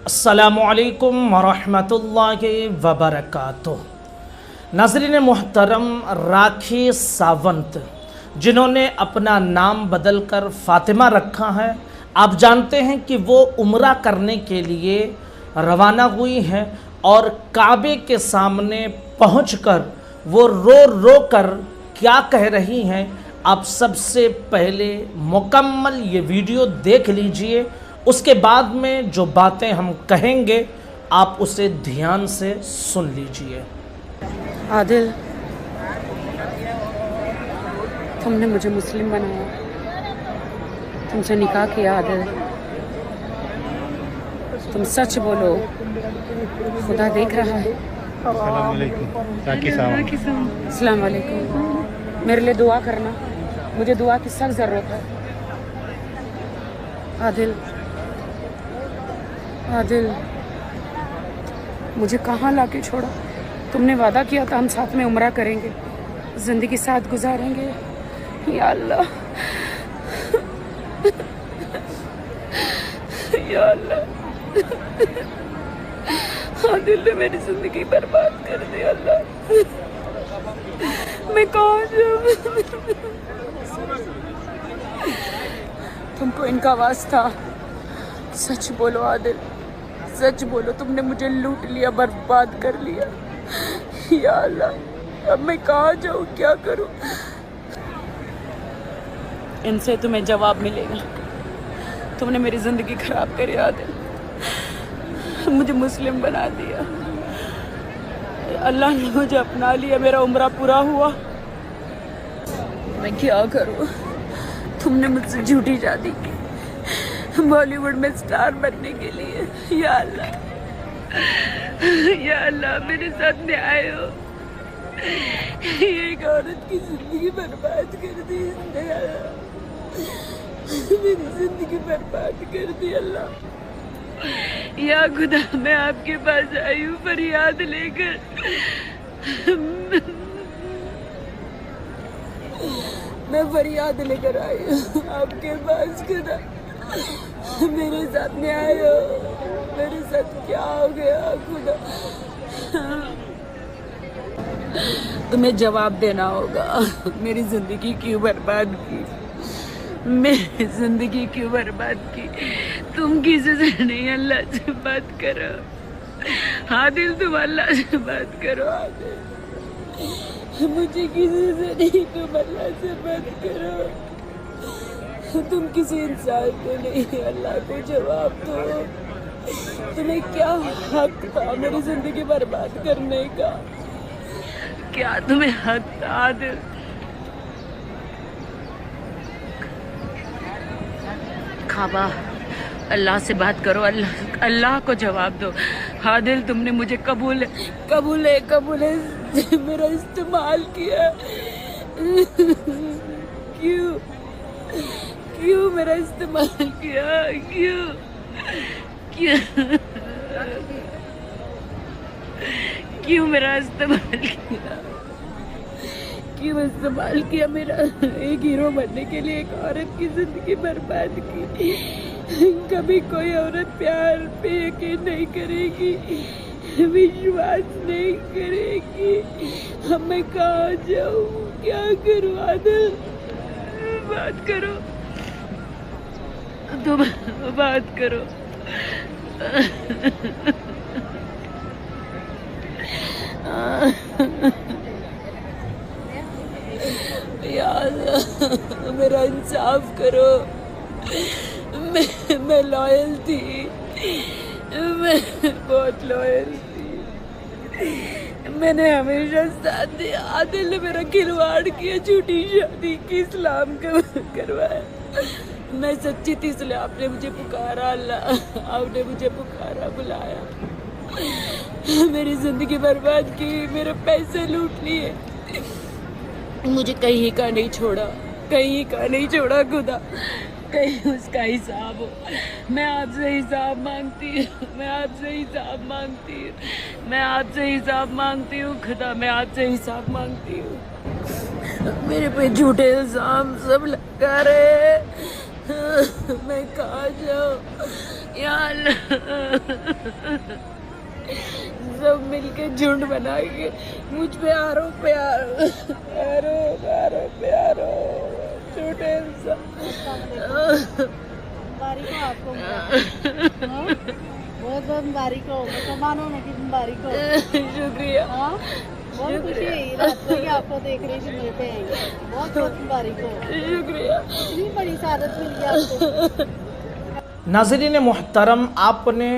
अस्सलामुअलैकुम वरहमतुल्लाहि वबरकातुह। नाज़रीन मुहतरम, राखी सावंत जिन्होंने अपना नाम बदलकर फ़ातिमा रखा है, आप जानते हैं कि वो उम्रा करने के लिए रवाना हुई हैं और काबे के सामने पहुंचकर वो रो रो कर क्या कह रही हैं, आप सबसे पहले मुकम्मल ये वीडियो देख लीजिए। उसके बाद में जो बातें हम कहेंगे आप उसे ध्यान से सुन लीजिए। आदिल, तुमने मुझे मुस्लिम बनाया, तुमसे निकाह किया। आदिल, तुम सच बोलो, खुदा देख रहा है। अस्सलाम वालेकुम। मेरे लिए दुआ करना, मुझे दुआ की सख्त ज़रूरत है। आदिल, आदिल, मुझे कहाँ लाके छोड़ा? तुमने वादा किया था हम साथ में उम्रा करेंगे, ज़िंदगी साथ गुजारेंगे। या अल्लाह, या अल्लाह, आदिल ने मेरी ज़िंदगी बर्बाद कर दी। अल्लाह, मैं कहाँ जाऊँ? तुमको इनका वास्ता, सच बोलो आदिल, सच बोलो, तुमने मुझे लूट लिया, बर्बाद कर लिया। या अल्लाह, अब मैं कहाँ जाऊँ, क्या करूँ? इनसे तुम्हें जवाब मिलेगा। तुमने मेरी ज़िंदगी ख़राब करी आदिल, मुझे मुस्लिम बना दिया। अल्लाह ने मुझे अपना लिया, मेरा उम्रा पूरा हुआ। मैं क्या करूँ? तुमने मुझसे झूठी शादी की बॉलीवुड में स्टार बनने के लिए। या अल्लाह, या अल्लाह, मेरे साथ न्याय हो। एक औरत की जिंदगी बर्बाद कर दी इसने। मेरी जिंदगी बर्बाद कर दी। अल्लाह, या खुदा, मैं आपके पास आई हूँ फरियाद लेकर। मैं फरियाद लेकर आई हूँ आपके पास। खुदा, मेरे साथ न्याय हो। मेरे साथ क्या हो गया? खुदा, तुम्हें जवाब देना होगा। मेरी जिंदगी क्यों बर्बाद की? मेरी जिंदगी क्यों बर्बाद की? तुम किसी से नहीं, अल्लाह से बात करो। आदिल, तुम अल्लाह से बात करो। आदिल, मुझे किसी से नहीं, तुम अल्लाह से बात करो। तुम किसी इंसान को नहीं, अल्लाह को जवाब दो। तुम्हें क्या हक था मेरी जिंदगी बर्बाद करने का? क्या तुम्हें हक था आदिल? खाबा, अल्लाह से बात करो, अल्लाह को जवाब दो। आदिल, तुमने मुझे कबूल है मेरा इस्तेमाल किया। क्यों मेरा इस्तेमाल किया? क्यों मेरा इस्तेमाल किया? क्यों इस्तेमाल किया मेरा? एक हीरो बनने के लिए एक औरत की जिंदगी बर्बाद की। कभी कोई औरत प्यार पे यकीन नहीं करेगी, विश्वास नहीं करेगी। अब मैं कहाँ जाऊँ, क्या करूँ? आदिल, बात करो, तुम बात करो। यार, मेरा इंसाफ करो। मैं लॉयल थी, मैं बहुत लॉयल थी। मैंने हमेशा साथ दिया। आदिल ने मेरा खिलवाड़ किया, झूठी शादी की, इस्लाम का करवाया। मैं सच्ची थी, इसलिए आपने मुझे पुकारा। अल्लाह, आपने मुझे पुकारा, बुलाया। मेरी जिंदगी बर्बाद की, मेरे पैसे लूट लिए, मुझे कहीं का नहीं छोड़ा, कहीं का नहीं छोड़ा। खुदा, कहीं उसका हिसाब हो। मैं आपसे हिसाब मांगती हूँ, मैं आपसे हिसाब मांगती हूँ, मैं आपसे हिसाब मांगती हूँ। खुदा, मैं आपसे हिसाब मांगती हूँ। मेरे पे झूठे इल्जाम सब लगा रहे। मैं कहाँ जाऊँ? या अल्लाह, के झुंड बना के मुझ पे आरोप छोटे इंसान। मुबारक हो आपको। हाँ? बहुत बहुत मुबारक हो, मुसलमान होने की मुबारक हो। शुक्रिया। हाँ? बहुत खुशी हुई रात को कि आपको देख रही थी मेरे पे। बहुत बहुत मुबारक हो। शुक्रिया। इतनी बड़ी सादत मिली आपको। नाज़रीन मोहतरम, आपने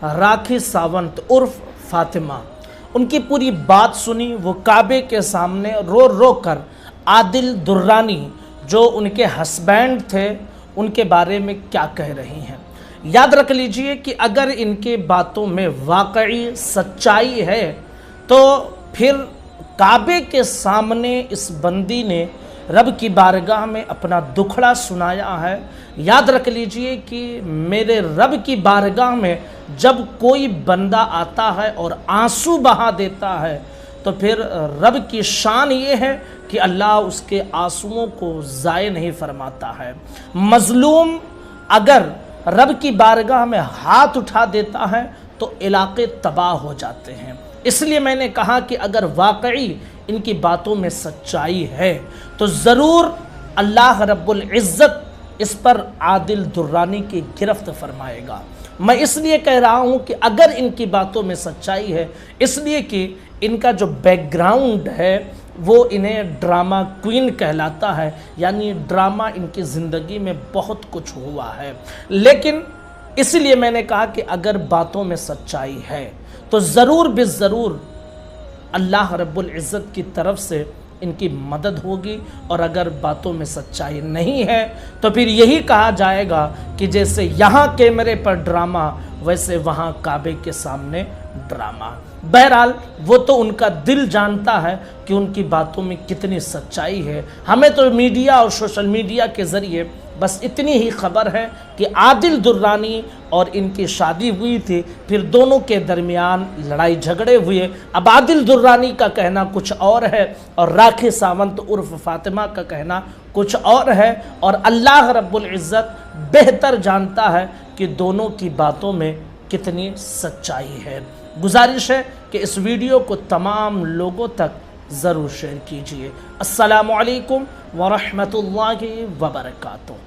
राखी सावंत उर्फ फातिमा, उनकी पूरी बात सुनी। वो काबे के सामने रो रो कर आदिल दुर्रानी जो उनके हस्बैंड थे उनके बारे में क्या कह रही हैं। याद रख लीजिए कि अगर इनके बातों में वाकई सच्चाई है तो फिर काबे के सामने इस बंदी ने रब की बारगाह में अपना दुखड़ा सुनाया है। याद रख लीजिए कि मेरे रब की बारगाह में जब कोई बंदा आता है और आंसू बहा देता है तो फिर रब की शान ये है कि अल्लाह उसके आंसुओं को ज़ाय नहीं फरमाता है। मज़लूम अगर रब की बारगाह में हाथ उठा देता है तो इलाके तबाह हो जाते हैं। इसलिए मैंने कहा कि अगर वाकई इनकी बातों में सच्चाई है तो ज़रूर अल्लाह रब्बुल इज़्ज़त इस पर आदिल दुर्रानी की गिरफ्त फरमाएगा। मैं इसलिए कह रहा हूँ कि अगर इनकी बातों में सच्चाई है, इसलिए कि इनका जो बैकग्राउंड है वो इन्हें ड्रामा क्वीन कहलाता है, यानी ड्रामा इनकी ज़िंदगी में बहुत कुछ हुआ है। लेकिन इसलिए मैंने कहा कि अगर बातों में सच्चाई है तो ज़रूर ज़रूर अल्लाह रब्बुल इज़्ज़त की तरफ से इनकी मदद होगी। और अगर बातों में सच्चाई नहीं है तो फिर यही कहा जाएगा कि जैसे यहाँ कैमरे पर ड्रामा वैसे वहाँ काबे के सामने ड्रामा। बहरहाल वो तो उनका दिल जानता है कि उनकी बातों में कितनी सच्चाई है। हमें तो मीडिया और सोशल मीडिया के ज़रिए बस इतनी ही खबर है कि आदिल दुर्रानी और इनकी शादी हुई थी, फिर दोनों के दरमियान लड़ाई झगड़े हुए। अब आदिल दुर्रानी का कहना कुछ और है और राखी सावंत उर्फ फातिमा का कहना कुछ और है, और अल्लाह रब्बुल इज़्ज़त बेहतर जानता है कि दोनों की बातों में कितनी सच्चाई है। गुजारिश है कि इस वीडियो को तमाम लोगों तक ज़रूर शेयर कीजिए। अस्सलामु अलैकुम व रहमतुल्लाहि व बरकातुहू।